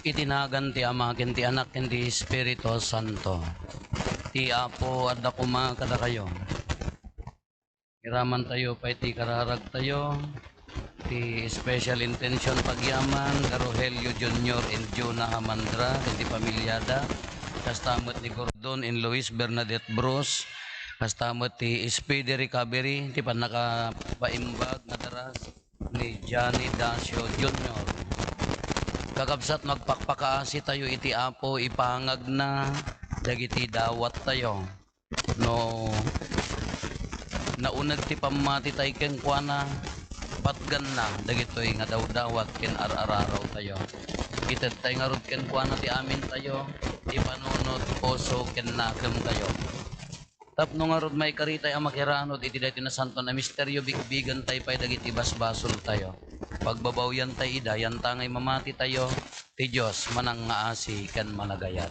Itinagan ti Ama, ken ti Anak, ken ti Espiritu Santo. Ti Apo at dakuma kada kayo. Iraman tayo pa iti kararag tayo. Ti special intention pagyaman, Rogelio Jr. and Jonah Hamandra, ken ti pamilyada. Kastamot ni Gordon and Luis Bernadette Bruce. Kastamot ti Speedy Recovery, ti panakapaimbag na daras ni Johnny Dacio Jr. Kakabsat magpakpakaasi tayo iti Apo, ipangag na dagiti dawat tayo. No naunag ti pamati tayo ken kuana patgan na dagitoy nga daw-dawat ken araraw tayo. Ited tayo nga rod ken kuana ti amin tayo, ipanunod poso ken nakem tayo. Tapno nga rod may karitay ang makiranod iti daytoy na santo na misteryo bigbigan tayo pay dagiti basbasol tayo. Pagbabawyan tayo ida, yan tangay mamati tayo, ti Diyos manang ngaasi ken managayat.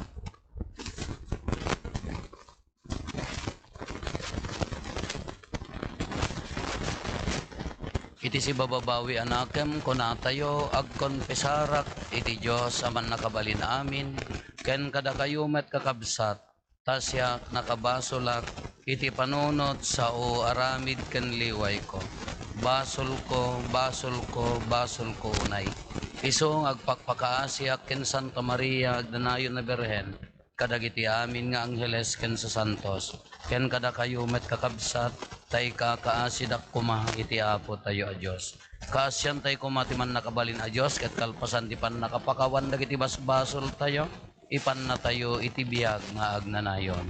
Iti si bababawi anakem kuna tayo agkonpesarak iti Diyos aman nakabalin amin ken kada kayo met kakabsat tasyak nakabasolak iti panunot sa o aramid ken liway ko. Basol ko unay. Isong agpakpakaasyak ken Santa Maria agdanayon na Birhen kadagiti amin nga angheles ken sa santos ken kada kayo met kakabsat tay kakaasidak kuma iti Apo tayo a Dios. Kaasyan tay kumati man nakabalin a Dios ket kalpasan ti pan nakapakawan dagiti basbasol tayo ipan na tayo iti biag nga agnanayon.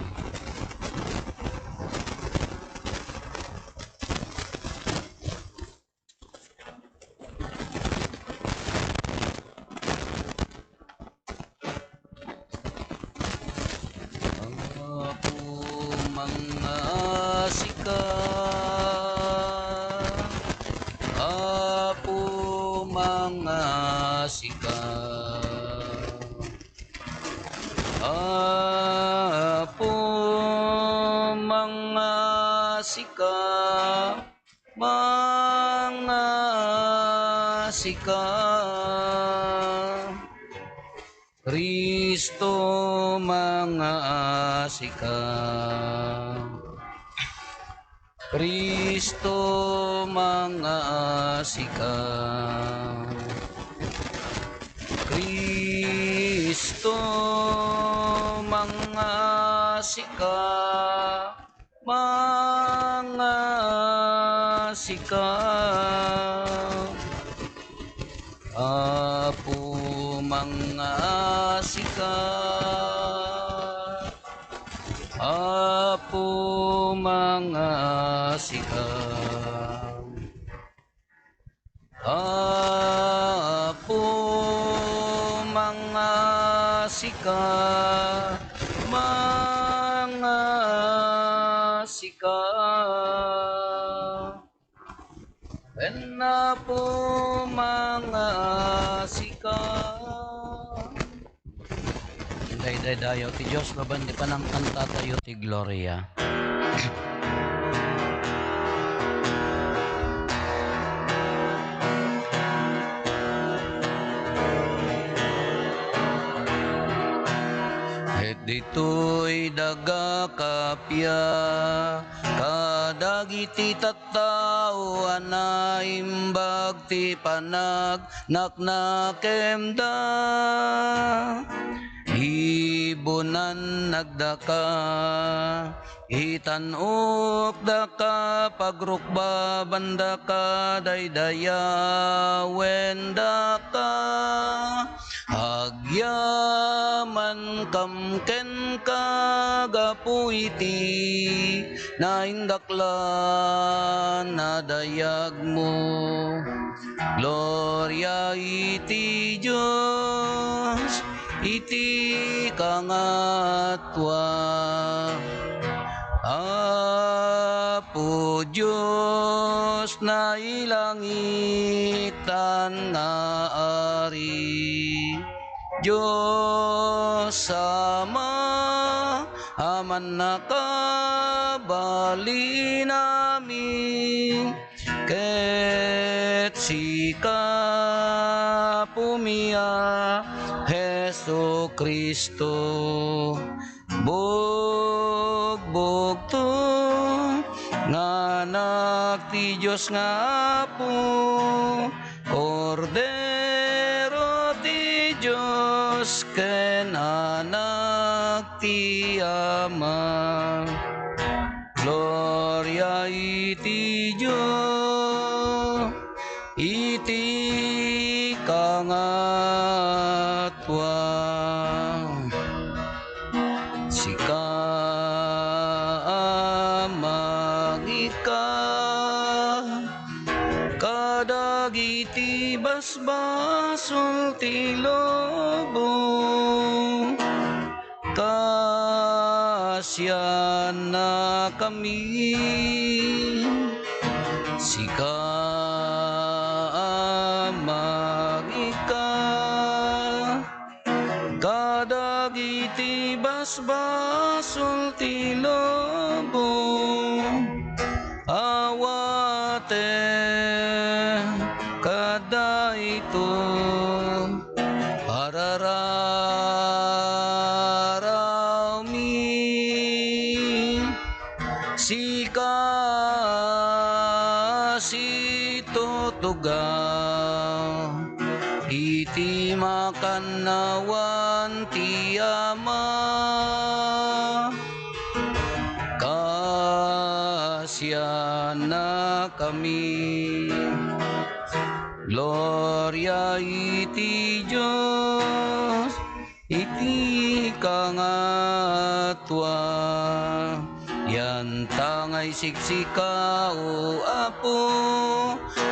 Kristo mga asika, Kristo mga asika, Kristo mga asika, mga asika. Apo mga asika, Apo mga asika, Apo mga asika, mga asika. Na po mga asika. Day dayo ti Diyos babandi pa ng kanta tayo ti Gloria. Dito'y daga kapya kadagiti tattao anaimbag ti panag naknakemda ibunan nagdaka itanok daka pagrukba bandaka daydaya wendaka agyaman kamken kagapuiti naindakla nadayag mo Gloria iti Diyos iti kangatwa Apo Diyos na ilangitan nga ari Diyos Ama aman nakabali namin ket sika pumia Hesu Kristo. Bugbog to nga anak ti Diyos nga apo, Kordero ti Diyos ken anak ti Ama. Gloria iti Diyos, iti kangatwa. Sika magika, kadagiti basbasol ti lobo, kasyan na kami. Sika magika, kadagiti basbasol ti lobo, awate kada ito parararaw mi. Sika si tutugaw, iti makanawan ti Ama, kasya na kami. Gloria iti Diyos, iti kangatwa. Yan tangay siksika o Apo,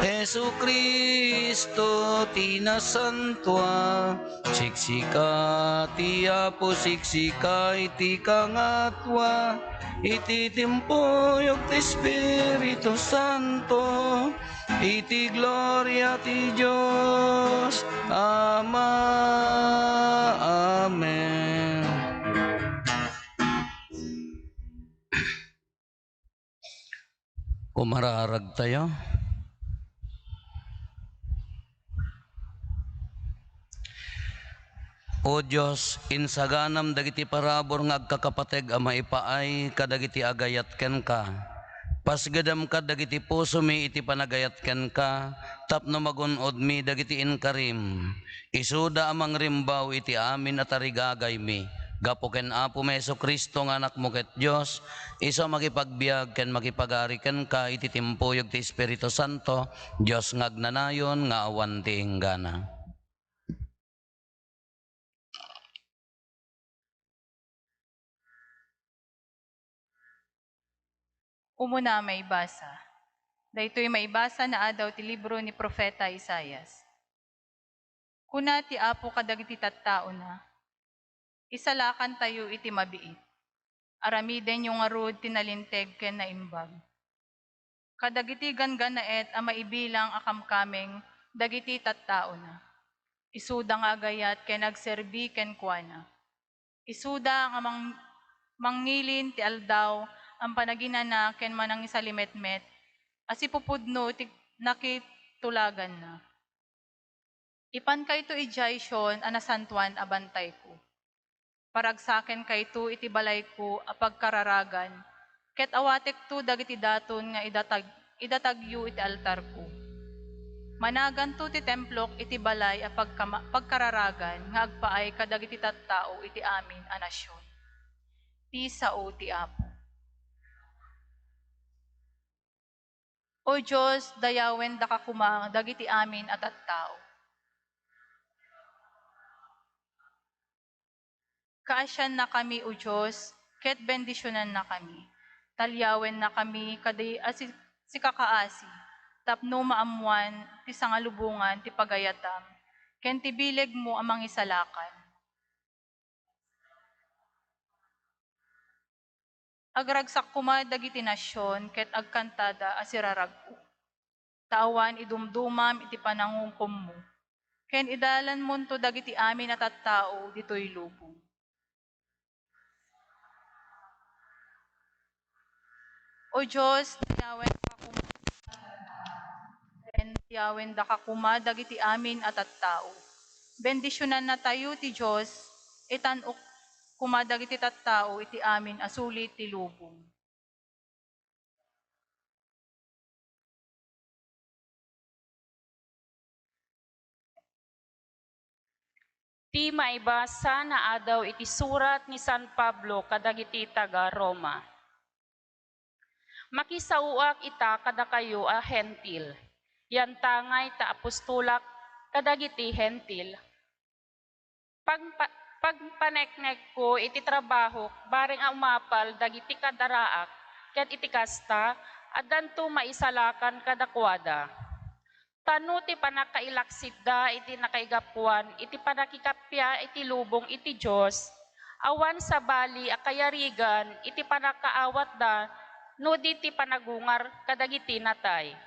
Hesu Kristo tinasantwa. Siksika ti Apo, siksika iti kangatwa, iti timpuyog ti Espiritu Santo, iti gloria ti Diyos Ama. Amen. Kumararag tayo. O Diyos, insaganam dagiti parabor nga agkakapateg a maipaay kadagiti agayat ken ka. Pasgadam ka dagiti puso mi iti panagayat ken ka, tapno magunod mi dagiti inkarim. Isuda amang rimbaw iti amin at arigagay mi. Gapo ken Apo Hesu Kristo nga anak mo ket Dios, iso makipagbiag ken makipagari ken ka iti timpuyog ti Espiritu Santo, Dios nga agnanayon nga awan ti inggana. Umuna may basa. Daytoy may basa na adaw ti libro ni Propeta Isaias. Kuna ti Apo kadagiti tattao na, isalakan tayo iti mabiit. Aramiden yung arud tinalinteg ken naimbag. Kadagiti ganganaet a maibilang akamkameng dagiti tattao na. Isuda nga agayat ken nagserbi ken kuana. Isuda nga mangilin ti aldaw ang panaginana ken manang isalimetmet, asipupudno ti nakitulagan na. Ipan kayto ijayson anasantuan abantay ko. Paragsaken kayto iti balay ko apagkararagan, ket awatek to dagiti daton nga idatagyo iti altar ko. Managan to ti templok iti balay apagkararagan nga agpaay kadagiti tattao iti amin a nasyon. Ti sao ti Apo. O Diyos, dayawen da kakuma dagiti amin at tattao. Kaasyan na kami, O Diyos, ket bendisyonan na kami. Talyawen na kami, kaday si kakaasi, tapno maamuan, ti sangalubungan, ti pagayatam, ken ti bileg mo amang isalakan. Agragsak kuma dagiti nasyon, ket agkantada asiraragko. Tawan idumdumam iti panangungkom mo, ken idalan mo to dagiti amin at tattao ditoy lubong. O Diyos, tiyawen da kakuma dagiti amin at tattao. bendisyonan na tayo ti Diyos, itanok kumadag iti tattao iti amin asulit ti lubong. Ti maibasa na adaw iti surat ni San Pablo kadagiti taga Roma. Makisauak ita kada kayo a hentil. Yan tangay ta apostolak kadagiti hentil. Pagpaneknek ko iti trabaho baring a umapal dagiti kadaraak ket iti kasta addanto maisalakan kadakwada. Tano ti panakailaksidda iti nakaigapuan iti panakikapya iti lubong iti Diyos, awan sa bali a kayarigan iti panakaawat da no di ti panagungar kadagiti natay.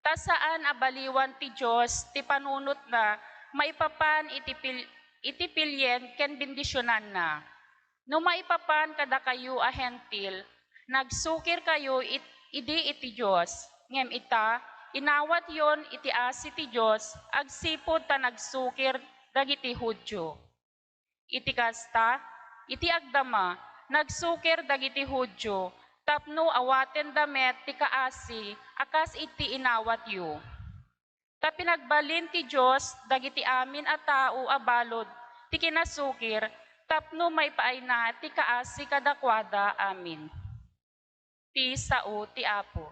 Ta saan abaliwan ti Diyos ti panunot na maipapan iti pilyen ken bendisyonan na. No maipapan kada kayo a hentil, nagsukir kayo idi iti Diyos, ngem ita inawat yon iti asi ti Diyos, agsipod ta nagsukir dagiti Hudyo. Iti kasta, iti agdama, nagsukir dagiti Hudyo, tapno awaten damet ti kaasi, akas iti inawat yu. Ta pinagbalin ti Diyos, dagiti amin a tao abalod, ti kinasukir, tapno may paay na ti kaasi kadakwada amin. Ti sao ti Apo.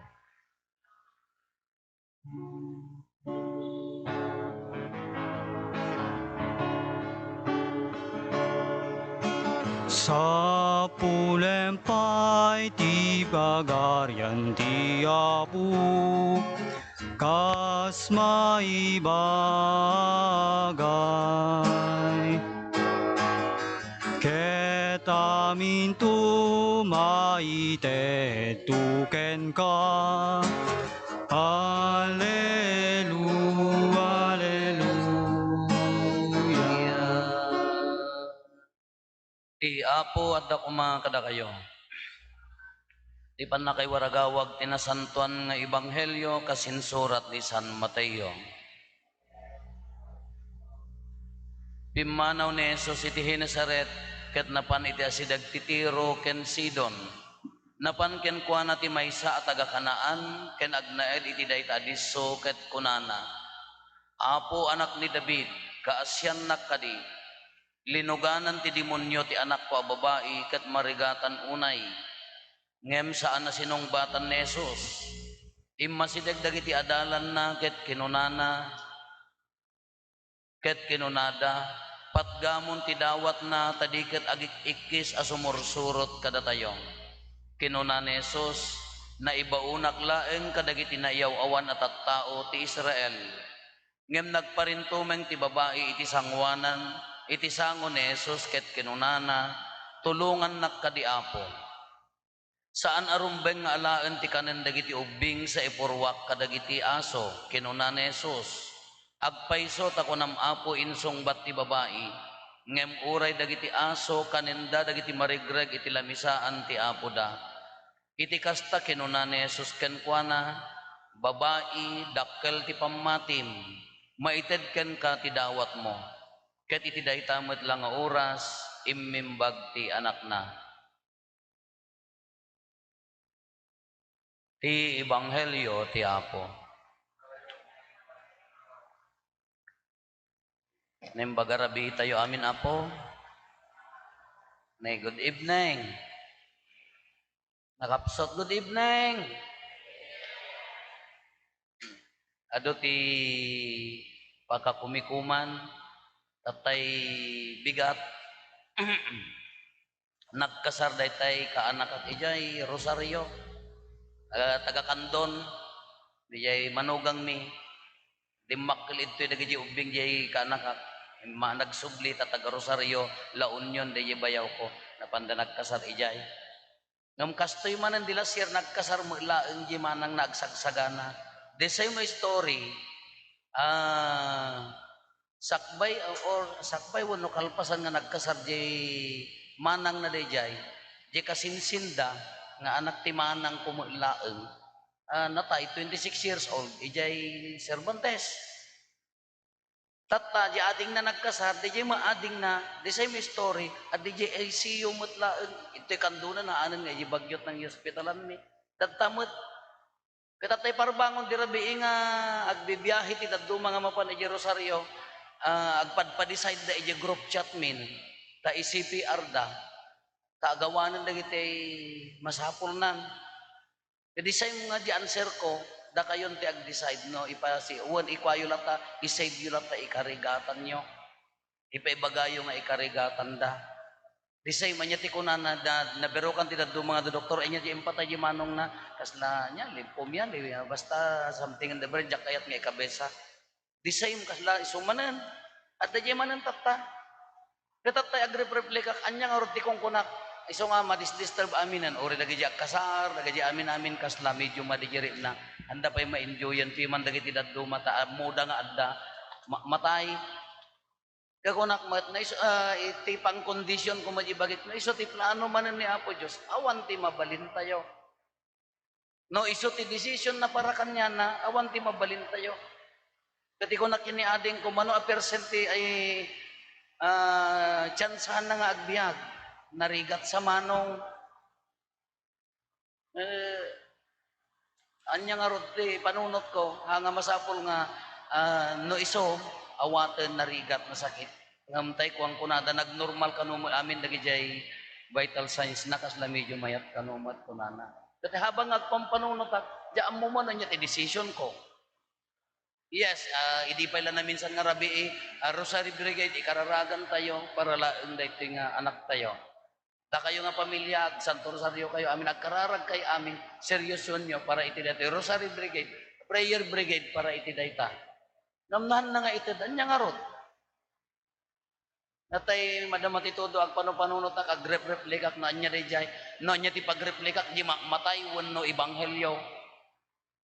Sa pulempay ti pagarian ti Apo, kas maibagay. Ket amin tumaitetuken ka, Alleluia, Alleluia. Ti Apo at dakuma kada kayo. Ti panakay waragawag tinasantuan nga ebanghelyo kasinsurat ni San Mateo. Pimanaw ni Jesus iti Genesaret ket napan iti asidag ti Tiro ken Sidon. Napan ken kuana ti maysa a taga Kanaan ken agnaed iti dayta adiso ket kunana. Apo anak ni David, kaasyan nakkadi. Linuganan ti demonyo ti anak ko a babae ket marigatan unay. Ngem saan na sinungbatan ni Jesus. Immasideg dagiti adalan na ket kinunana ket kinunada patgamon ti dawat na tadiket agik-ikkis a sumursurot kada tayo. Kinuna ni Jesus na ibaunak laeng kadagiti naiyaw awan at tattao ti Israel. Ngem nagparintumeng ti babae iti sangwanan iti sango ni Jesus ket kinunana tulungan nakkadi Apo. Saan arumbeng nga alaen ti kanen dagiti ubing sa ipurwak kadagiti aso, kinuna ni Jesus. Agpayso takunam Apo insungbat ti babae, ngem uray dagiti aso kanenda dagiti marigreg iti lamisaan ti Apo da. Iti kasta kinuna ni Jesus ken kuana, babae dakkel ti pammatim, maited ken ka ti dawat mo. Ket iti dayta met lang nga oras immimbag ti anak na. Ti ebanghelyo ti Apo. Nembagarabi tayo amin Apo. Nay good evening. Nakapsot good evening. Ado ti pagkakumikuman tatay bigat. Nagkasar daytay kaanak at ijay Rosario. Taga Kandon, dijay manugang mi, dimakil ito dagiti ubing jay kanakak, nagsubli taga Rosario, La Union dijay bayaw ko, napanda nagkasar ijay. Ngam kastoy manan dila sir nagkasar mo ilaeng jay manang nagsagsagana. The same story, sakbay wano kalpasan nga nagkasar jay manang na dijay, jay kasinsinda, nga anak ti manang kumuilaeng natay 26 years old ijay Cervantes Tata, di ading na nagkasar, di maading na, the same story, at di ICU mutlaan, ito'y kanduna na anan nga, di bagyot ng hospitalan ni. Tatamot, katatay parbangon, di rabi nga, agbibiyahe ti daddo mga mapan, di Rosario, agpadpadiside da, di group chat min, ta CPR da, ta agawanan da kitay masapul nan. Kadi same nga di answer ko, da kayon ti ag-decide no ipasi uwan ikwayo lata i-save yu lata ikarigatan nyo ipaibagayo nga ikarigatan da di same anya ti kunana da naberokan ti daddo mga doktor anya ti empatay di manong na kasla nya lipom yan basta something in the brain jak kayat nga ikabesa di same kasla isumanan at da di manan tatta katatay agreplika anya nga roti kong kunak iso nga madisturb aminan ori dagi jak kasar dagi amin kasla medyo madigiri na anda pa'y ma-enjoyan ti man dagiti daddo mata muda nga adda matay kakunak mat na iso iti pang kondisyon ko majibagit na iso ti plano man ni Apo Dios awan ti mabalin tayo no iso ti decision na para kanya na awan ti mabalin tayo kati ko na kiniading ko mano a persente ay tsansahan na nga agbiag narigat sa manong anya nga roti panunot ko hanga masapol nga no iso awaten narigat na sakit ngamtay ko ang kunada nagnormal kanumo amin dagi jay vital signs nakas la medyo mayat kanumat kunana dati habang agpampanunot diyan mo man anya ti decision ko yes idi pa ila na minsan nga rabi Rosary Brigade ikararagan tayo para laeng daytoy nga anak tayo da kayo nga pamilya, Santo Rosario kayo, amin nagkararag kay amin, seryosyon nyo para iti dayta. Rosary Brigade, Prayer Brigade para iti dayta. Namnahan na nga iti, anya nga rot. Natay madamatitudo, ag panupanunot na, ag rep-replikak na anya rejay, no anya ti pag-replikak, di matay, wano ibanghelyo.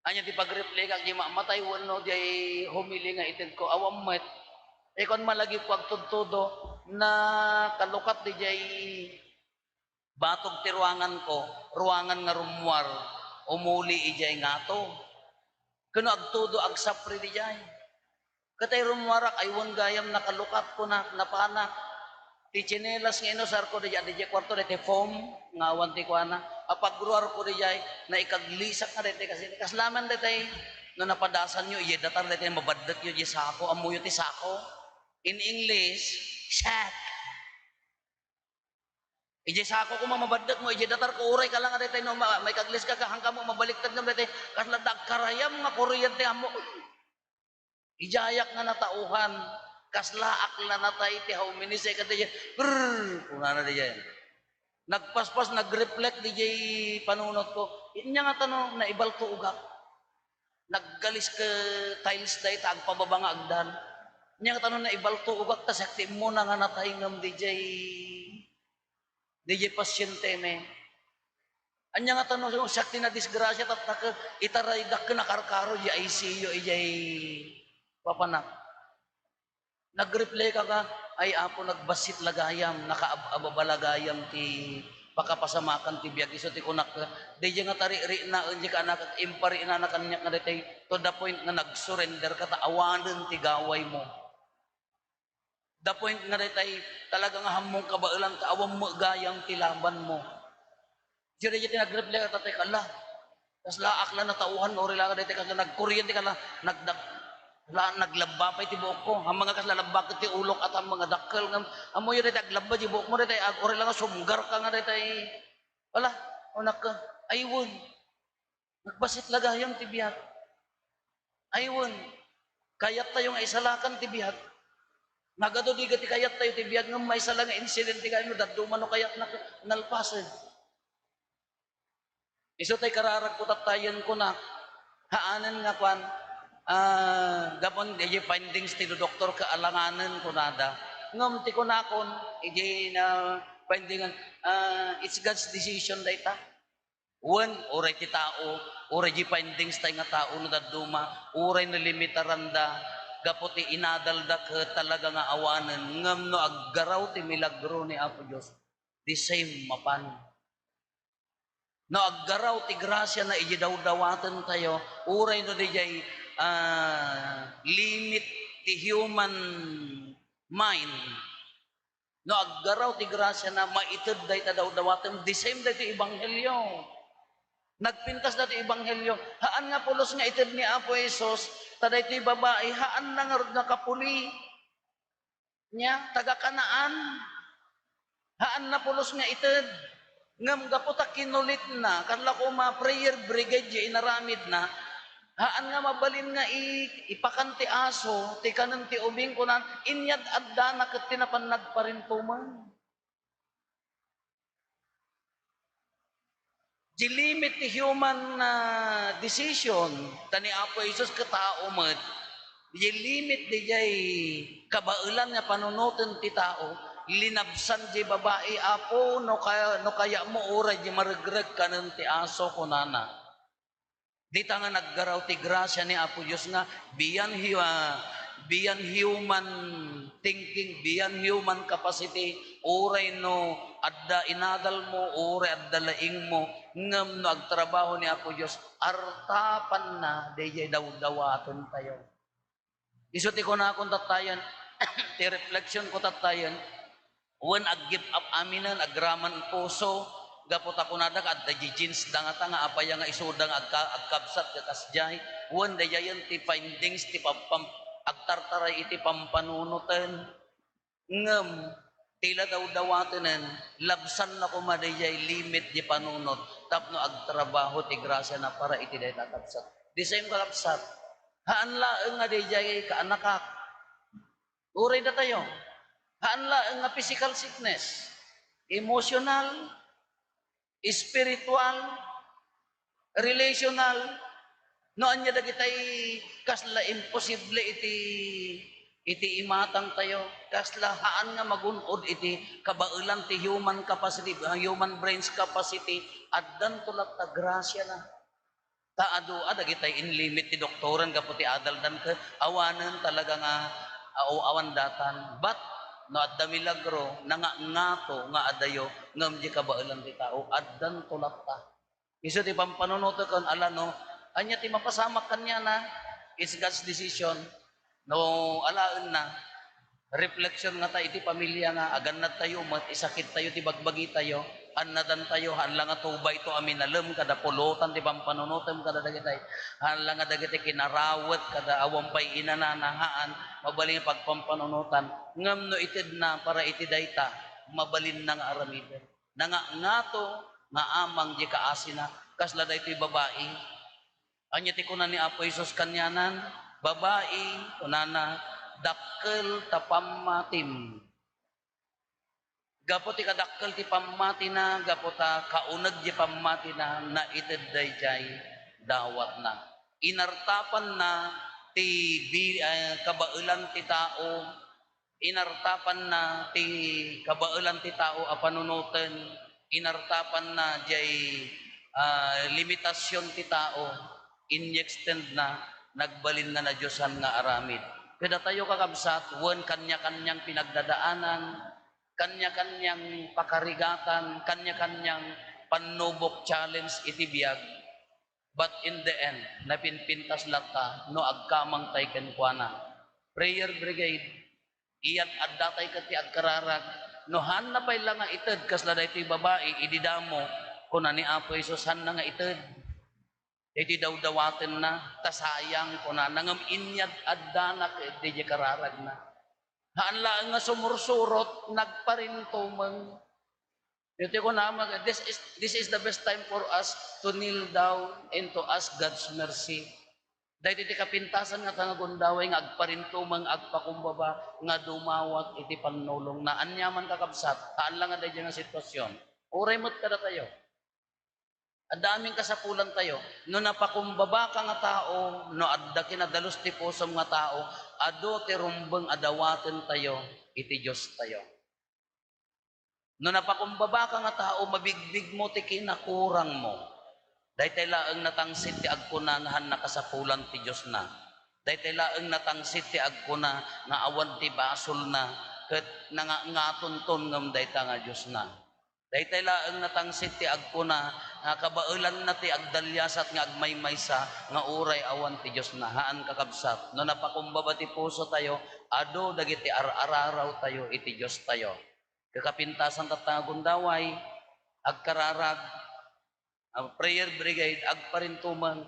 Anya ti pag-replikak, di matay, wano di humili nga itin ko, awam met. Ikon malagi po agtudtudo, na kalukat di jay batog ti ruangan ko, ruangan nga rumwar, umuli ijay nga to. Kano agtudo agsapri di jay. Katay rumwarak aywan gayam nakalukat ko na napanak. Ti chinelas nga inosar ko di jay kwarto di foam nga awan ti kuana. Apagruar ko di jay na ikaglisak nga di kasi kaslaman di tay no napadasan nyo ijay datar di tay mabadat yun di sako, amuyo ti sako. In English, shack. Ije sako ko mamabadak mo, ije datar ko uray ka lang aday no, may kaglis ka hangka mo mabaliktad nga aday kasla dagkarayam nga kuryente amo. Ijayak nga natauhan, kaslaak na natay ti how many second di brrrr, kuna na di yan. Nagpaspas, nagreflect di jay panunot ko, inya nga tanong na ibalto ugak. Naggalis ka tiles day, tagpababa nga agdan. Inya nga tanong na ibalto ugak, tas sakti mo na nga natay ngam di jay DJ pasyente me. Anya nga tanong sa sakti na disgrasya tatak itaray dak na karkaro di ICU ijay papanak. Nagreplay ka ay apo nagbasit lagayam nakaababalagayam ti pakapasamakan ti biag iso ti kunak DJ nga tari-ri na unji ka anak impari na kanya nga detay to the point nga nagsurrender ka ta awanen ti gaway mo. The point nga detay talagang hamong kabailan kaawam mo gayang tilaban mo. Diyo dito nag-reply ka tatay kala. Tas laak lang natauhan ori lang detay kasi nagkuryente ka na naglaba pa iti buok ko. Ang mga kaslalaba ti ulok at ang mga dakkel nga amo yo detay aglaba di buok mo detay ag ori lang sumgar ka nga detay. Wala, unak ka. Aywon. Nagbasit lagayang tibiyat. Aywon. Kayat tayo nga isalakan tibiyat. Nagado di gati kayat tayo tibiyag ng may salang incident kayo no daduma no kayat na nalpasan. Iso tay kararag ko tatayan ko na haanan nga kwan gapon di findings ti do doktor kaalanganan ko nada. Ngam ti ko nakon iji na findingan it's God's decision dayta. One oray ti tao, oray di findings tay nga tao no daduma, oray na limitaranda gaputi inadalda ka talaga nga awanan ngam no aggaraw ti milagro ni Apo Dios the same mapan no aggaraw ti grasya na iji daw-dawaten tayo uray no di jay limit ti human mind. No aggaraw ti grasya na maited day ta daw dawatem the same day ti ebanghelyo. Nagpintas dati ebanghelyo. Haan nga pulos nga ited ni Apo Hesus, taday ti babae haan na nga rod nga kapuli niya taga Kanaan. Haan na pulos nga ited. Ngam gaputa kinulit na kanla ko ma prayer brigade ya inaramid na. Haan nga mabalin nga ipakanti aso, ti kanan ti ubing kunan, inyad adda na ket tinapan nagparintuman. Di limit ti human decision, tani Apo Isus katao met, di limit di jay kabailan nga panunutan ti tao, linabsan di babae Apo, no kaya mo oray di maregreg kanan ti aso kunana. Di ta nga naggaraw ti grasya ni Apo Diyos nga beyond human thinking, beyond human capacity, oray no adda inadal mo, oray adda laing mo, ngam no agtrabaho ni Apo Diyos, artapan na, deyay daw-dawaton tayo. Isuti ko na akong tatayan, ti reflection ko tatayan, when ag-give up aminan, agraman puso, gapot ako nadak at the jeans dangata nga apaya nga isudang agkabsat kakasjay wan dayayan ti findings ti agtartaray iti pampanunutan ngem tila daw dawatanen labsan na kumadayay limit di panunot tapno agtrabaho ti grasya na para iti day takabsat di same kalapsat haan laeng nga dayay kaanakak uray da tayo haan laeng nga physical sickness emotional spiritual, relational, no anya dagitay kasla imposible iti imatang tayo, kasla haan nga magunod iti kabailan ti human capacity, human brains capacity, addan tulak ta grasya na. Ta adu dagitay in limit ti doktoran kaputi adaldan ka awanen talaga nga awan datan, but no adda milagro nangangato nga adayo ngam di kabailan ti tao addan tulak ta isu ti pampanunuto kon ala no anya ti mapasamak kanya na it's God's decision no alaen na reflection nga ta iti pamilya nga agannad tayo mat isakit tayo ti bagbagi tayo annadan tayo hanlang nga tubay to amin alem kada pulutan ti pampanunutom kada dagitay hanlang nga dagiti kinarawet kada awampay inananahaan mabalin pagpampanunutan ngam no ited na para iti dayta mabalin na nga aramiden nangangato nga amang di kaasina kasla daytoy babae anya ti kunan ni Apo Hesus kanyanan babae kunana dakkel tapammatim gapot ti kadakkel ti pammati na gapot ta kauneg ti pammati na ited dayjay dawat na inartapan na ti kabailan ti tao inartapan na ti kabailan ti tao a panunuten inartapan na jay limitasyon ti tao in-extend na nagbalin na Diyosan nga aramid kada tayo kakabsat wen kanya-kanyang pinagdadaanan kanya-kanyang pakarigatan, kanya-kanyang panubok challenge iti biyag. But in the end, napinpintas lata, no agkamang tay kenkwana. Prayer brigade, iyat addatay kati agkararag, no han na pay lang nga ited, kasla da ito'y babae, ididamo, kuna ni Apo Hesus han na nga ited. Iti daw dawaten na, tasayang kuna, nangam inyad addanak, di kararag na. Haan lang nga sumursurot, nagparintumang. Ito ko naman, this is the best time for us to kneel down and to ask God's mercy. Dahil iti kapintasan nga tangagundaway nga agparintumang, agpakumbaba, nga dumawat iti panulong na anyaman kakabsat. Haan lang nga dahil nga sitwasyon. Uray mo't kada tayo. Ang daming kasapulan tayo. No napakumbaba ka nga tao, no adda kinadalos ti pusom nga tao, ado ti rumbeng adawaten tayo, iti Diyos tayo. No napakumbaba ka nga tao, mabigbig mo ti kinakurang mo. Dahil tayo laeng natangsit ti agkunangahan na kasapulan ti Diyos na. Dahil tayo laeng natangsit ti agkuna nga awan ti basol na, ket nga tunton ngam dahil ta nga Diyos na. Dahil tayo laeng natangsit ti agkuna nga kabaulan na ti agdalyasat nga agmaymaysa nga uray awan ti Dios na haan kakabsat no napakumbaba ti puso tayo ado dagiti araraw tayo iti Dios tayo kakapintasan tatagundaway agkararag prayer brigade agparintuman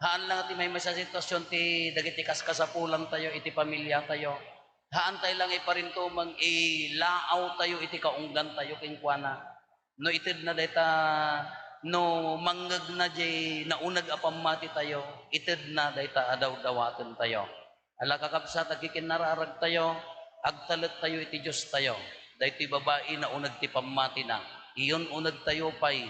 haan lang ti may sa sitwasyon ti dagiti kaskasapulan tayo iti pamilya tayo haan tayo lang iparintumang ilaaw tayo iti kaunggan tayo kinkwana no ited na data no manggag na jay naunag apamati tayo ited na data adaw-dawaten tayo ala kakabsat agkikinararag tayo agtalet tayo iti Diyos tayo daytoy babae na unag ti pamati na iyon unag tayo pay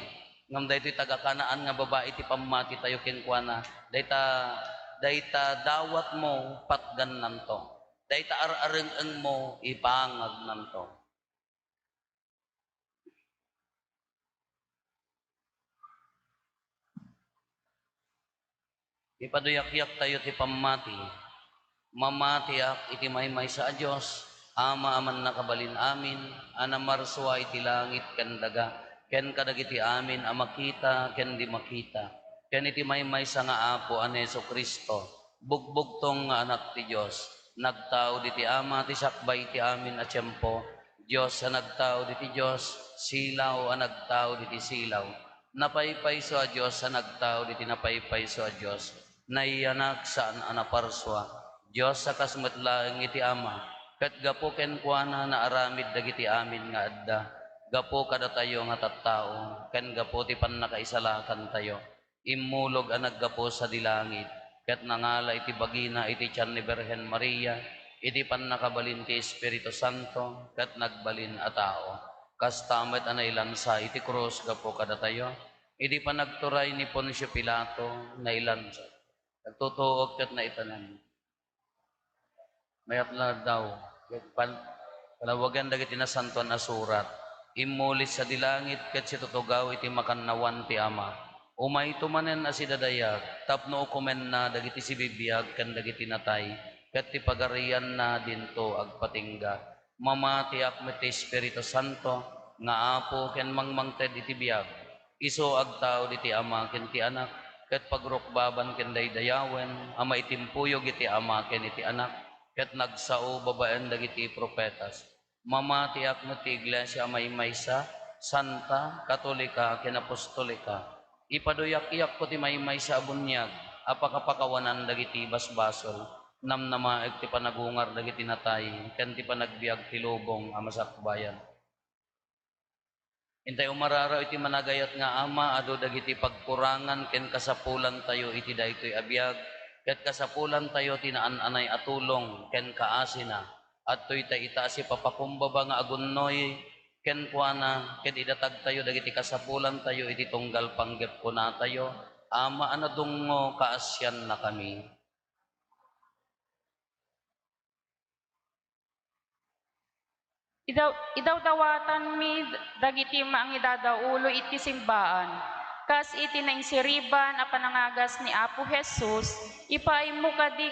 ngam daytoy tagakanaan nga babae ti pamati tayo kinkwana dayta dawat mo patgan nanto dayta arareng mo ipangag nanto. Ipaduyak-yak tayo ti pamati mamatiak iti maymay sa Dios ama aman nakabalin amin anamarswa iti langit ken daga ken kadagiti amin amakita ken di makita ken iti maymay sa nga apo an Jesu-Kristo bugbugtong nga anak ti Dios nagtao diti ama ti sakbay ti amin a tiempo Dios sa nagtao diti Dios silaw a nagtao diti silaw napaypayso a Dios sa nagtao diti napaypayso a Dios naiyanak saan anaparswa Dios sa kasmetlaeng iti ama ket gapo ken kuana na aramid dagiti amin nga adda gapo kada tayo nga tattao ken gapo ti pannakaisalakan tayo immulog ang naggapo sa dilangit ket nangala iti bagina iti tiyan ni Birhen Maria iti pannakabalin ti Espiritu Santo ket nagbalin a tao kastamet anailansa iti krus gapo kada tayo iti panagturay ni Poncio Pilato na ilansa nagtutuog ket naitanan mayat na daw palawagan dagiti na santuan na surat imulis sa dilangit ket si tutugaw iti makannawan ti ama umay tumanen asi dadayag tapno ukumen na dagiti sibibiyag ken dagiti natay ket ti pagarian na dinto agpatingga mamati akmet ti Espiritu Santo nga apo ken mangmangted iti biyag iso agtao diti ama ken ti anak ket pagrukbaban ken daydayawen ama itimpuyog iti ama ken iti anak ket nagsao babaen dagiti propetas mamati akmet ti iglesia maymaysa santa katolika ken apostolika ipaduyak-iyak ko ti maymaysa a bunyag apakapakawanan dagiti basbasol namnamaeg ti panagungar dagiti natay ken ti panagbiag ti lubong a masakbayan intay umararaw iti managayat nga ama adu dagiti pagkurangan ken kasapulan tayo iti daytoy abiyag ket kasapulan tayo tinaan-anay atulong ken kaasina adtoy ta itaasi papakumbaba nga agunnoy ken kuana ken idatag tayo dagiti kasapulan tayo iti tunggal panggep kuna tayo ama anadungo kaasyan na kami. Idawdawatan mi dagiti maang idadaulo iti simbaan. Kas iti naisiriban a panangagas ni Apo Jesus, ipaimo kadi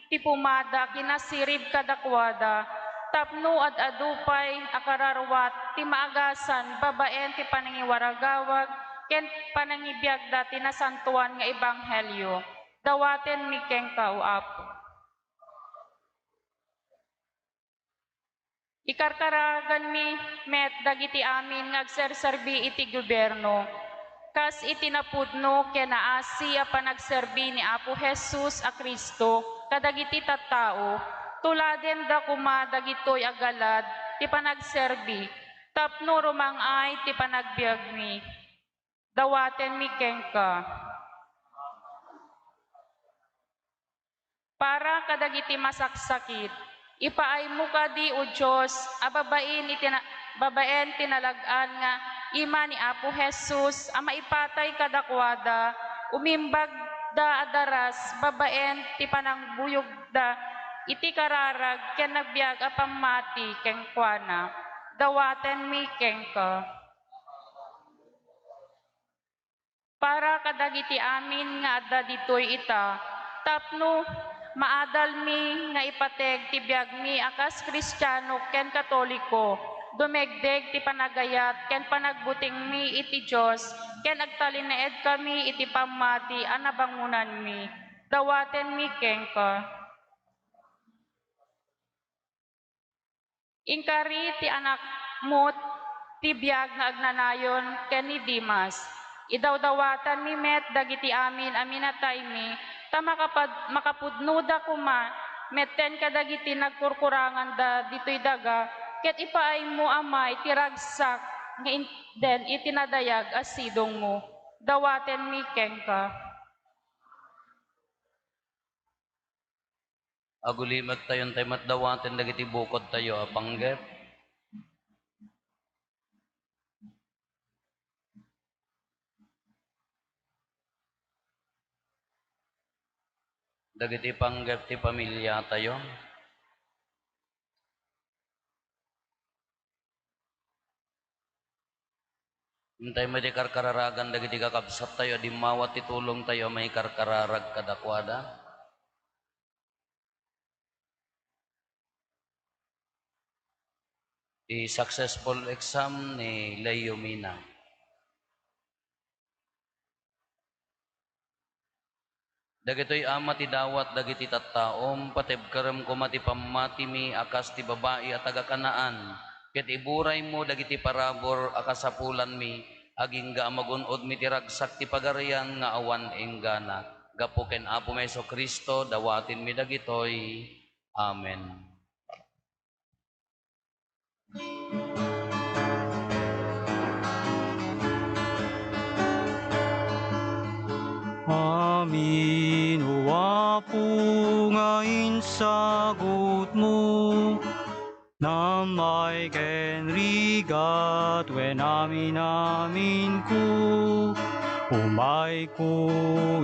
ti pumada kinasirib kadakwada, tapno at adupay akararwat ti maagasan babaen ti panangiwaragawag ken panangibiyag dati na santuan nga ebanghelyo. Dawaten mi kengkaw Apo. Ikarkaragan mi met dagiti amin ngagserserbi iti gobyerno. Kas itinapudno ken naasi a panagserbi ni Apo Jesus a Kristo kadagiti tattao tuladen da kuma dagitoy agalad ti panagserbi tapno rumangay ti panagbiag mi. Dawaten mi kengka. Para kadagiti masaksakit ipaay mo kadi o Diyos a babaen tinalagaan nga ima ni Apo Jesus a maipatay kadakwada umimbag da adaras babaen ti panangbuyog da iti kararag ken nagbiag a pamati ken kuana. Dawaten mi kengka. Para kadagiti amin nga adda ditoy ita tapno maadal mi nga ipateg ti biag mi akas Kristiyano ken Katoliko Dumegdeg ti panagayat, ken panagbuting mi iti Diyos, ken agtalineed kami iti pamati, anabangunan mi. Dawaten mi kengka. Inkari ti anak mo, ti biyag nga agnanayon, ken ni Dimas. Idawdawatan mi met, dagiti amin, aminatay mi, ta makapudnuda kuma, metten kadagiti nagkurkurangan da dito'y daga, ket ipaay mo amay, tiragsak, nga den itinadayag as sidong mo. Dawaten mi kengka. Agulimat tayon tayo matdawaten dagiti bukod tayo apanggep. Dagiti panggep ti pamilya tayo. Hintay mo di karkararagan dagiti kakabsat tayo, di mawat titulong tayo may karkararag kadakwada. Di successful exam ni Leo Mina. Dagitoy ama ti dawat dagiti tattaom, patebkerem ko mati pamati mi akas ti babae at tagakanaan. Ket iburay mo dagiti parabor akasapulan mi, aging ga magunod mi ti ragsak ti pagarian nga awan enggana. Gapuken Apo Meso Kristo, dawatin mi dagitoy. Amen. Amin, o Apo, ngayon sagot mo, na may kenrigat, wen amin ko, umay ko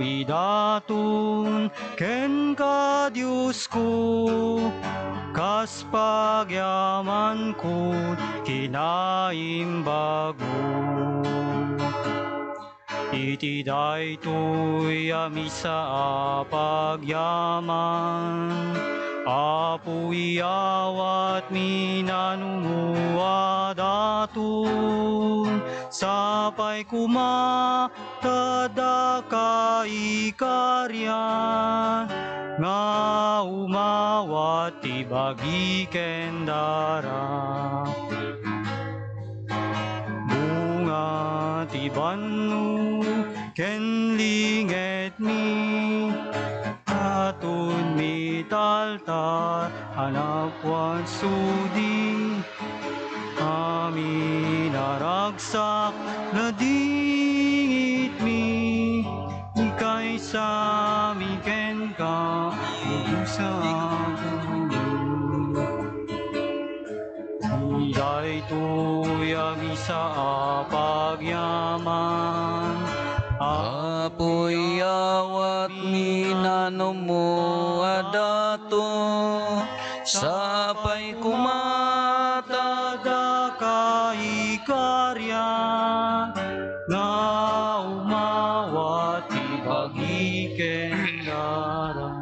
idatun, ken ka Diyos ko, kas pagyaman ko, kinaimbago. Iti daytoy amisa pagyaman, Apo iyawat minanunguad atun, sapay kuma tada kaikaryan, nga umawat ti bagi kendara. Bunga ti bannu ken linget mi, atun mi taltar anapwan sudi, amin aragsak na dingit mi, ikay sa mi ken ka sa daytoy amisa pagyaman, Apoy awat minano mo adato, sapay kumata tada kaikarya, na umawat ibagi kendara.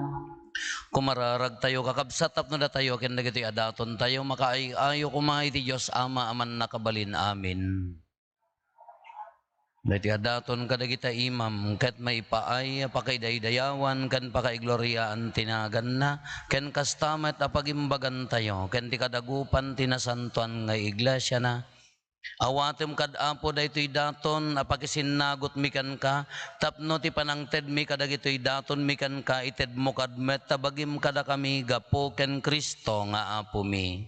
kumararag tayo kakabsatap na tayo ken dagiti adaton tayo makaayo kumay ti Dios Ama aman nakabalin amin. Dagiti adaton kadagita imam ket maipaay pakaidaydayawan ken pakaigloriaan tinagan na ken kastamet apagimbagan tayo ken ti kadagupan tinasantuan nga iglesia na. Awatem kad Apo daytoy daton apakisinagot mikan ka, tapno ti panangted mi kadagitoy daton mikan ka, ited mo kadmet tabagim kada kami gapo ken Kristo nga Apo mi.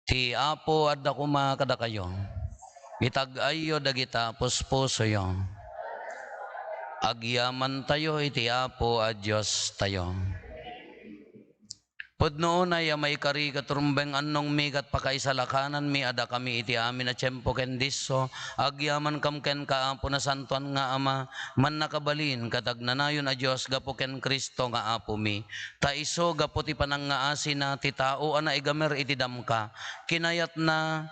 Ti Apo adda kuma kada kayo, itag-ayo dagita puspuso yo. Agyaman tayo iti Apo a Dios tayo. Pudno na ya may kari katurumbeng annong migat pakaisalakanan mi ada kami iti amin na tiyempo ken disso, agyaman kam ken kaapo na santuan nga Ama, man nakabalin katagnanayon a Dios gapo ken Kristo nga Apo mi. Ta iso gapo ti panangaasi na ti tao ana igamer iti damka, kinayat na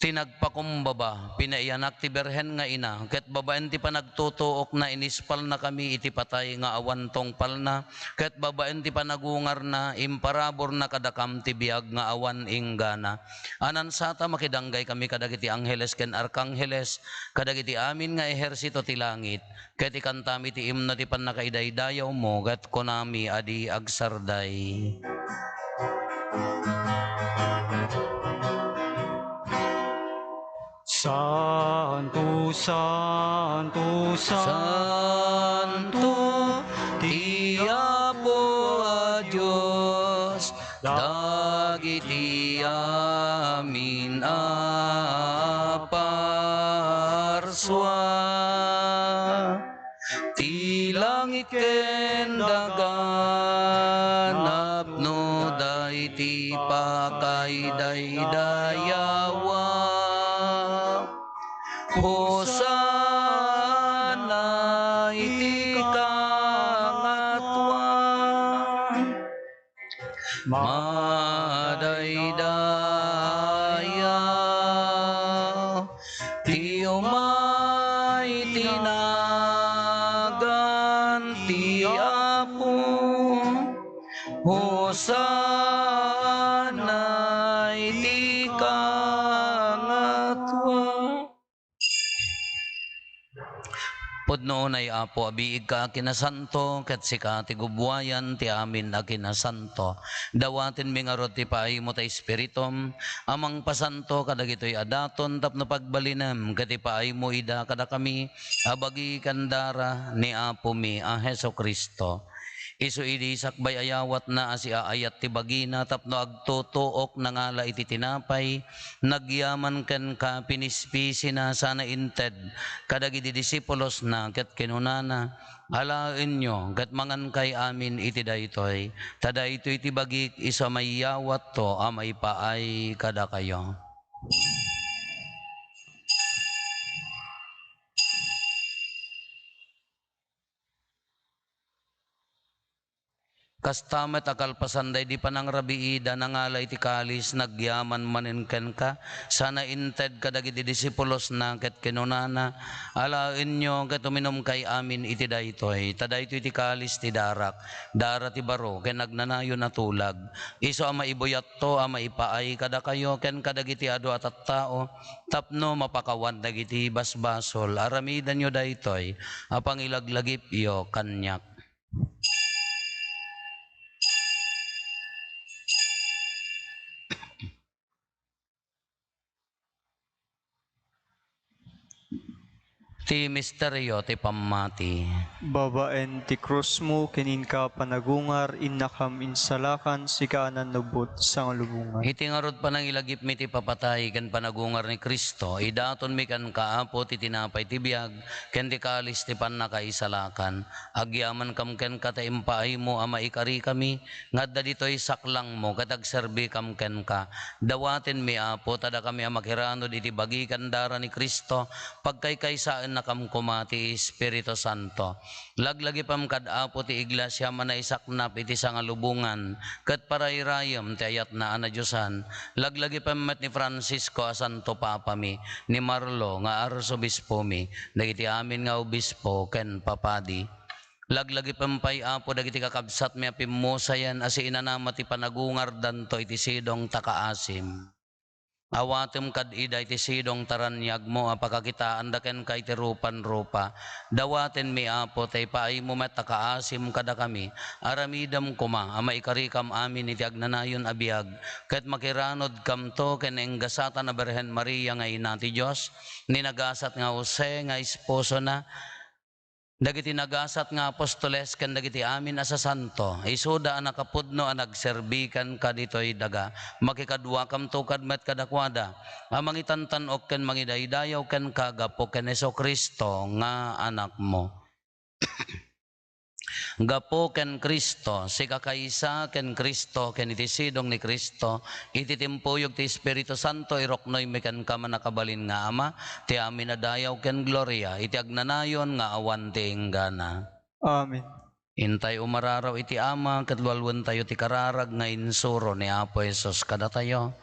tinagpakumbaba, pinaiyanak ti berhen nga ina, ket babaen ti panagtutuok na inispal na kami iti patay nga awan tongpal na, ket babaen ti panagungar na imparabor na kadakam ti biag nga awan inggana. Anan sata makidanggay kami kadagiti angheles ken arkangheles, kadagiti amin nga ehersito ti langit, ket ikantami ti imno ti pannakaidaydayaw mo, ket konami adi agsarday. Santo, Santo, Santo, ti Apo a Dios, dagiti amin a parswa, ti langit ken dagan napno dayti pakaidaydayawam. Hosana iti kangatwan, madaydayaw, ti umay tinagan ti Apo, Hosana iti kangatwan. Pudno ay Apo, abiig ka kinasanto, ket sika ti gubwayan ti amin a kinasanto. Dawatin mi nga rod ti paay mo ta Espiritum, amang pasanto kadagitoy adaton tapno pagbalinem, ket ti paay mo ida kada kami, abagi kandara ni Apo mi a Heso Kristo. Isu idi sakbay ayawat na asi aayat ti bagina tapno agtutuok nangala iti tinapay, nagyaman ken ka pinispisi na sana inted kadagiti disipulos na ket kinunana, alaen nyo ket mangan kay amin iti daytoy, tada ito'y ti bagik isa mayawat to amay paay kada kayo. Kastamet akalpasanday di panangrabiida nangalay ti kalis nagyaman maninken ka sana inted kadagiti disipulos na ket kinunana, alaen nyo ket uminom kay amin iti daytoy, tadaytoy ti kalis ti darak, dara ti baro ken nagnanayon na tulag, iso ama ibuyat to ama ipaay kada kayo ken kadagiti adu at tao tapno mapakawan dagiti basbasol, aramidan nyo daytoy apang ilaglagip iyo kanyak. Ti misteryo ti pammati. babaen ti krus mo, kenin ka panagungar, innakam insalakan, sikaanan nubot sa lubungan. Iti nga rod panangilagip mi ti papatay ken panagungar ni Kristo, idaton mi kan kaapo ti tinapay ti biag, ken ti kalis ti pannakaisalakan. Agyaman kam ken kata impaay mo ama ikari kami, ngadda ditoy saklang mo katagserbi kam ken ka. Dawaten mi Apo tada kami amakiranod iti bagikan dara ni Kristo, pagkaykaysaan na kam kumati Espiritu Santo. Laglagi pam kad Apo ti iglesia manaisaknap iti sangalubungan, ket parayrayam ti ayat na ana Diyosan. Laglagi pam met ni Francisco a Santo Papa mi, ni Marlo nga arsobispo mi, dagiti amin nga obispo ken papadi. Laglagi pampay Apo dagiti kakabsat mi apimusayan asi inanama ti panagungar danto iti sidong takaasim. Awatem kad ida iti sidong taranyag mo apakakitaan daken kay ti rupan-rupa. Dawaten mi Apo tay paay mo met takaasim kada kami. Aramidam kuma ama ikarikam amin iti agnanayon abiyag. Ket makiranod kam to ken enggasatan na Berhen Maria nga ina ti Dios, ninagasat nga Jose nga esposo na, dagiti nagasat nga apostoles ken dagiti amin asa santo, isuda nakapudno a nagserbikan kaditoy daga, makikadwa kam tukad met kadakwada, amang itantanok ken mangidaydayaw ken kagapo ken Heso Kristo nga anak mo. Gapo ken Kristo, sikakaysa ken Kristo, ken iti sidong ni Kristo, iti timpuyog ti Espiritu Santo, iroknoy mi ken ka manakabalin nga Ama, ti amin adayaw ken gloria, iti agnanayon nga awan ti inggana. Amen. Intay umararaw iti Ama, ket lualwen tayo ti kararag nga insuro ni Apo Jesus kada tayo.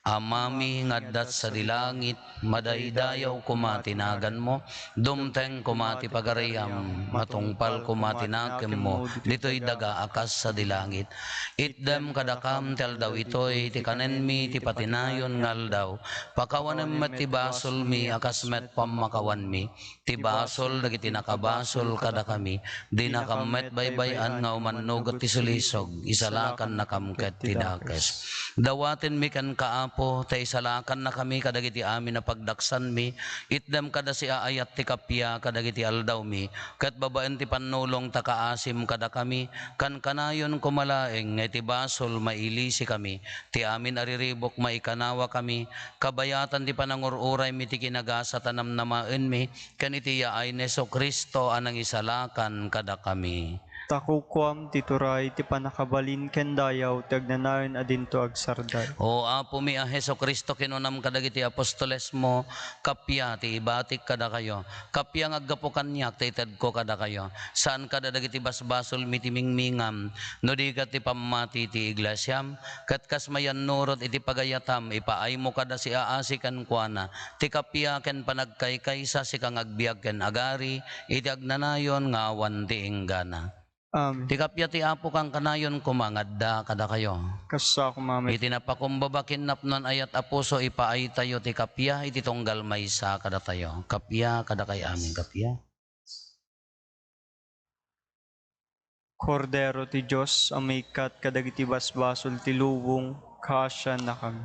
Amami ngaddat sa dilangit, madaydayaw kumatinagan mo, dumteng kumati pagarayam, matungpal kumatinakem mo, dito'y daga akas sa dilangit. Itdem kadakam tel daw ito'y, ti kanen mi ti patinayon ngal daw, pakawanem met ti basol mi, akas met pamakawan mi, ti basol dagiti nakabasol kada kami, di nakamet baybayan nga umannog ti sulisog, isalakan nakamket ti dakes. Dawaten mi kan kaapo, ta isalakan na kami kadagiti amin na pagdaksan mi, itdem kada si aayat ti kapya kadagiti aldaw mi, kat babaen ti panulong ta kaasim kada kami, kan kanayon kumalaeng, ti basol mailisi kami, ti amin ariribok maikanawa kami, kabayatan ti panangururay mi ti kinagasa tanam namaen mi, kan iti yaay Neso Kristo anang isalakan kada kami. Takukwam tituray ti panakabalin ken dayaw tagnanayon adinto agsarday. O Apo mi a Heso Kristo kinunam kadagiti apostoles mo, kapya ti ibatik kada kayo, kapya nga aggapo kanyak ti ited ko kada kayo, saan kada dagiti basbasol mi ti mingmingam, no di kat ti pamati ti iglesyam, kat kasmayan nurot iti pagayatam, ipaay mo kada si aasikan kuana, ti kapya ken panagkaykaysa si kang agbiag ken agari, iti agnanayon nga awan ti inggana. Amen. Ti kapya ti Apo kang kanayon kumangadda kada kayo. Kasa kumamit. Iti napakumbabakin napnon ayat apuso ipaay tayo ti kapya iti tunggal maysa kada tayo. Kapya kada kay amin kapya. Kordero ti Diyos, amikat kadagiti basbasol ti lubong, kasya na kami.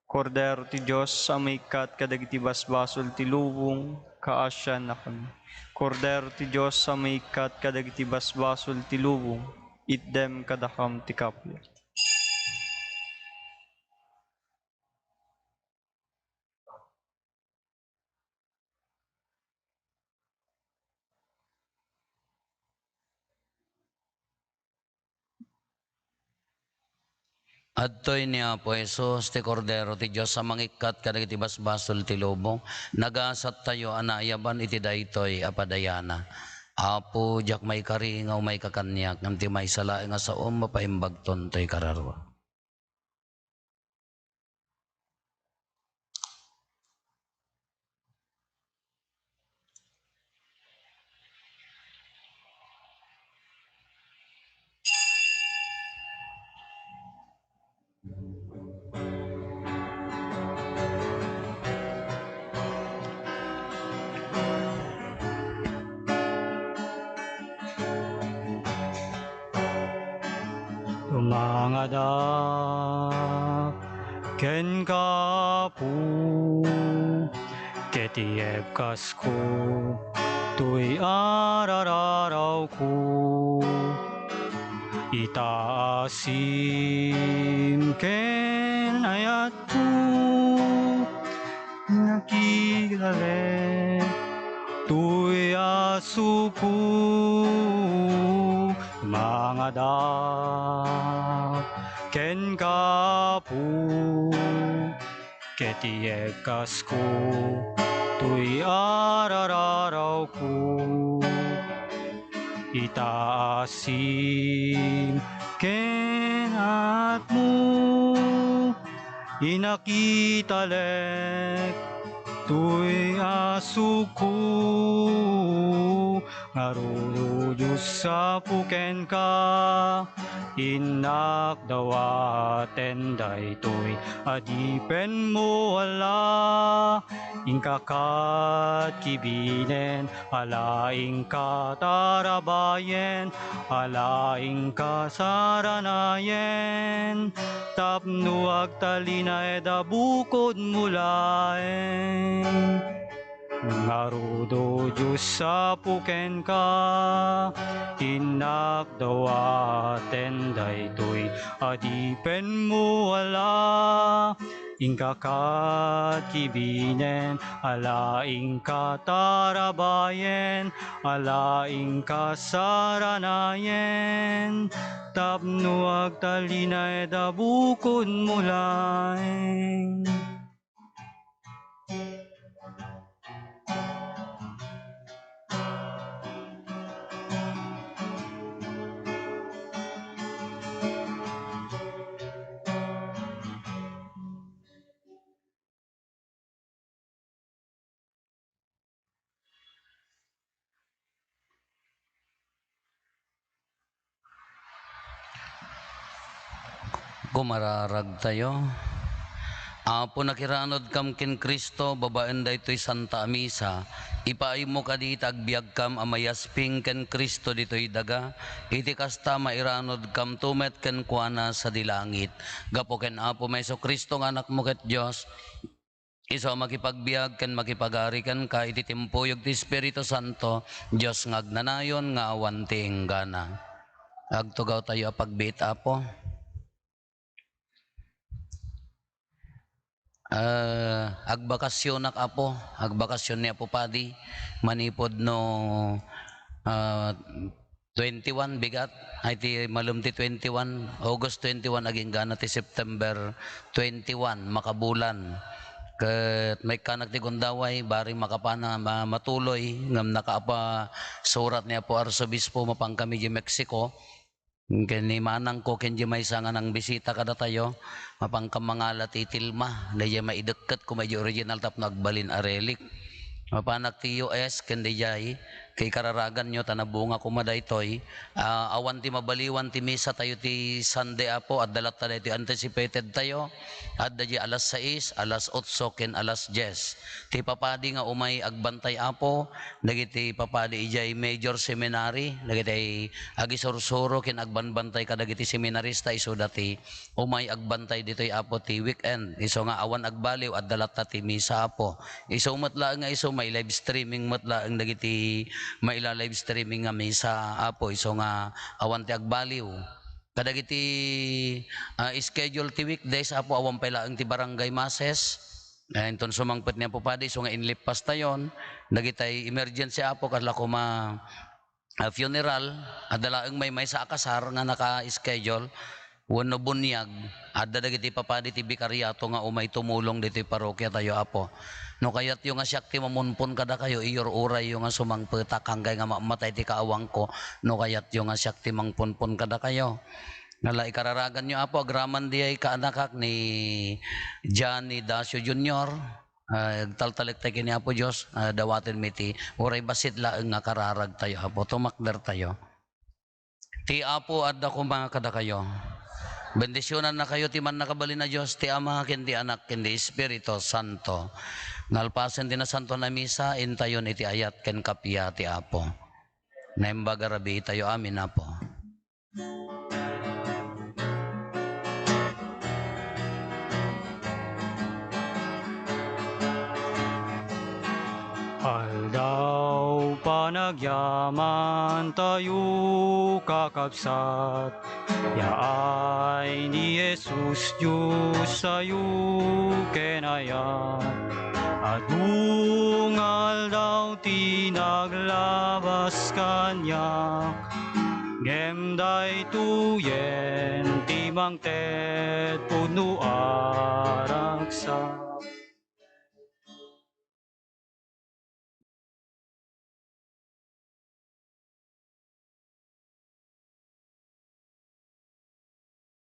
Kordero ti Diyos, amikat kadagiti basbasol ti lubong, kaasya na kami. Kordero ti Diyos, amikat kadagiti basbasol ti lubong, itdem kadakam ti kapya. Adtoy ni Apo Jesus ti Kordero ti Diyos sa mangikat kadagiti basbasol ti lubong, nagasat tayo anayaban iti daytoy apadayana. Apo jak may kari nga may kakanyak ngam ti may sala nga sa mapaimbagton toy kararwa. Tumangadak ken kapu ketiep kasku tuy arararaw ko itaasim ken ayat ko nakilale tuy asuku mangadak ken kapu ketiep kasku tuy arararaw ko itaasim ken atmo inakitalek tuy asuku ngaruno Diyos sa puken ka inak dawaten daytoy adipen mo ala ingkakat kibinen ala ingka tarabayen ala ingka saranayen tapno agtalina eda bukod mulaen ngarudo Diyos sa puken ka inak dawaten daytoy adipen mo ala ingkakat kibinen ala ingka tarabayen ala ingka saranayen tapno agtalina eda bukod mulaen. Gumararag tayo. Apo nakiranod kam kin Kristo, babaen da ito'y Santa Misa. Ipaay mo ka di agbyag kam amayasping ken Kristo dito'y daga. Iti kasta mairanod kam tumet ken kuana sa dilangit. Gapo ken Apo Meso Kristo nga anak mo ket Diyos. Iso makipagbiag ken makipagari ken ka iti timpuyog ti Espiritu Santo, Diyos ngagnanayon nga awan ti enggana. Agtugaw tayo pagbiit Apo. Agbakasyon Apo, agbakasyon ni Apo Padi, manipod no 21 bigat, ay ti malum ti 21, August 21 aging gana ti September 21, makabulan. Ket may kanak ti Gundaway, bari makapana matuloy, ngam nakaapa surat ni Apo Arsobispo mapangkami di Mexico, kani manang ko kenji may sanga ng bisita kada tayo mapangkam mga latitilma na diya maideket ko may original tap nagbalin arelik mapanak ti US kendi jay kay kararagan nyo tanabunga kumadaytoy awan ti mabaliwan ti misa tayo ti Sunday Apo at dalat tayo ti anticipated tayo at di alas 6 alas 8 ken alas 10 ti papadi nga umay agbantay Apo dagiti papadi ijay major seminary dagiti agisursuro ken agbanbantay kadagiti seminarista iso dati umay agbantay ditoy Apo ti weekend iso nga awan agbaliw at dalat ta ti misa Apo iso matla nga iso may live streaming matla ang dagiti may live streaming nga misa Apo iso nga awan ti agbaliw kadagiti schedule ti weekdays Apo awan pala ang ti barangay masses enton sumangpet niya po padi so nga inlipas tayon dagitay emergency Apo kadla ko funeral adala ang may sa akasar nga naka-schedule wano bunyag adda dagiti papadi ti bikaryato nga umay tumulong diti parokya tayo Apo no kayat yung nga siyak ti mamunpon kada kayo iyor uray yung nga sumangpetak hanggang nga mamatay ti kaawang ko no kayat yung nga siyak ti mangpunpon kada kayo nala ikararagan nyo Apo agraman di ay kaanakak ni Johnny Dacio Jr. Taltalik tayo kini Apo Diyos dawatin miti uray basit laeng nga kararag tayo Apo tumakder tayo ti Apo adda ko mga kada kayo bendisyonan na kayo ti man nakabali na Diyos ti Ama ken ti Anak ken ti Espiritu Santo nalpasen ti na santo na misa intayon iti ayat ken kapya ti Apo naimbaga rabi tayo amin Apo. Aldaw panagyaman tayo kakabsat, yaay ni Jesus Diyos sa'yo kenayat. Adungal daw tinaglabas kanya, ngemday tuyen timang tet puno araksa.